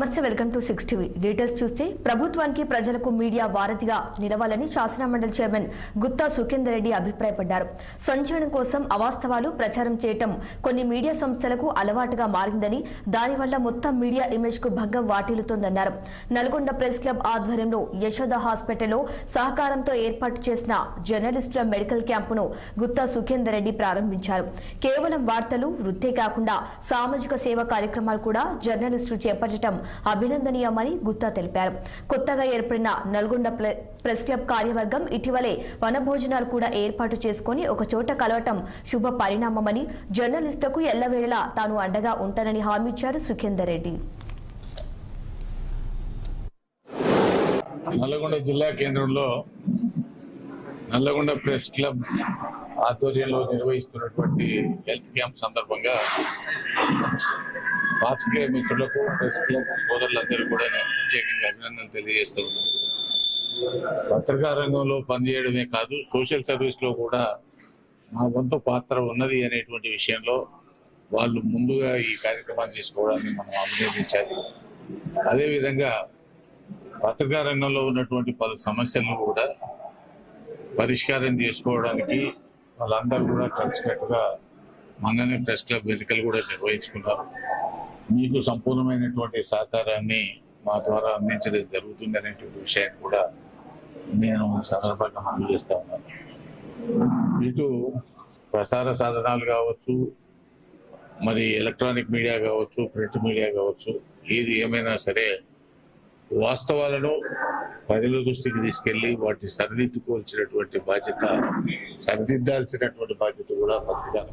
నమస్తే, welcome to 6 TV. Details చూస్తే ప్రభుత్వానికి ప్రజలకు మీడియా వారధిగా నిలవాలని శాసనమండలి చైర్మన్ గుత్తా సుఖేందర్ రెడ్డి అభిప్రాయపడ్డారు. సంచలనం కోసం అవాస్తవాలు ప్రచారం చేయటం కొన్ని మీడియా సంస్థలకు అలవాటుగా మారిందని, దానివల్ల మొత్తం మీడియా ఇమేజ్ కు భంగం వాటిల్లుతోందన్నారు. నల్గొండ ప్రెస్ క్లబ్ ఆధ్వర్యంలో యశోద హాస్పిటల్లో సహకారంతో ఏర్పాటు చేసిన జర్నలిస్టుల మెడికల్ క్యాంపును గుత్తా సుఖేందర్ రెడ్డి ప్రారంభించారు. కేవలం వార్తలు వృత్తే కాకుండా సామాజిక సేవ కార్యక్రమాలు కూడా జర్నలిస్టులు చేపట్టడం అభినందనీయమని గుత్తా తెలిపారు. కొత్తగా ఏర్పడిన నల్గొండ ప్రెస్ క్లబ్ కార్యవర్గం ఇటీవలే వనభోజనాలు కూడా ఏర్పాటు చేసుకుని ఒక చోట కలవటం శుభ పరిణామమని, జర్నలిస్టులకు ఎల్లవేళలా తాను అండగా ఉంటానని హామీ ఇచ్చారు సుఖేందర్ రెడ్డి. నల్గొండ జిల్లా కేంద్రంలో నల్గొండ ప్రెస్ క్లబ్ ఆధ్వర్యంలో నిర్వహిస్తున్నటువంటి హెల్త్ క్యాంప్ సందర్భంగా పాత్రికేయ మిత్రులకు, ప్రెస్ క్లబ్ సోదరులందరూ కూడా నేను ప్రత్యేకంగా అభినందనలు తెలియజేస్తూ ఉన్నాను. పత్రికా రంగంలో పనిచేయడమే కాదు, సోషల్ సర్వీస్ లో కూడా మా వంతు పాత్ర ఉన్నది అనేటువంటి విషయంలో వాళ్ళు ముందుగా ఈ కార్యక్రమాన్ని తీసుకోవడాన్ని మనం అభినందించాలి. అదేవిధంగా పత్రికా రంగంలో ఉన్నటువంటి పలు సమస్యలను కూడా పరిష్కారం చేసుకోవడానికి వాళ్ళందరూ కూడా కలిసికట్టుగా మొన్ననే ప్రెస్ క్లబ్ ఎన్నికలు కూడా నిర్వహించుకున్నారు. మీకు సంపూర్ణమైనటువంటి సహకారాన్ని మా ద్వారా అందించడం జరుగుతుంది అనేటువంటి విషయాన్ని కూడా నేను సందర్భంగా హామీ చేస్తా ఉన్నాను. ఇటు ప్రసార సాధనాలు కావచ్చు, మరి ఎలక్ట్రానిక్ మీడియా కావచ్చు, ప్రింట్ మీడియా కావచ్చు, ఏది ఏమైనా సరే వాస్తవాలను ప్రజల దృష్టికి తీసుకెళ్లి వాటిని సరిదిద్దుకోవాల్సినటువంటి బాధ్యత, సరిదిద్దాల్సినటువంటి బాధ్యత కూడా పత్రికా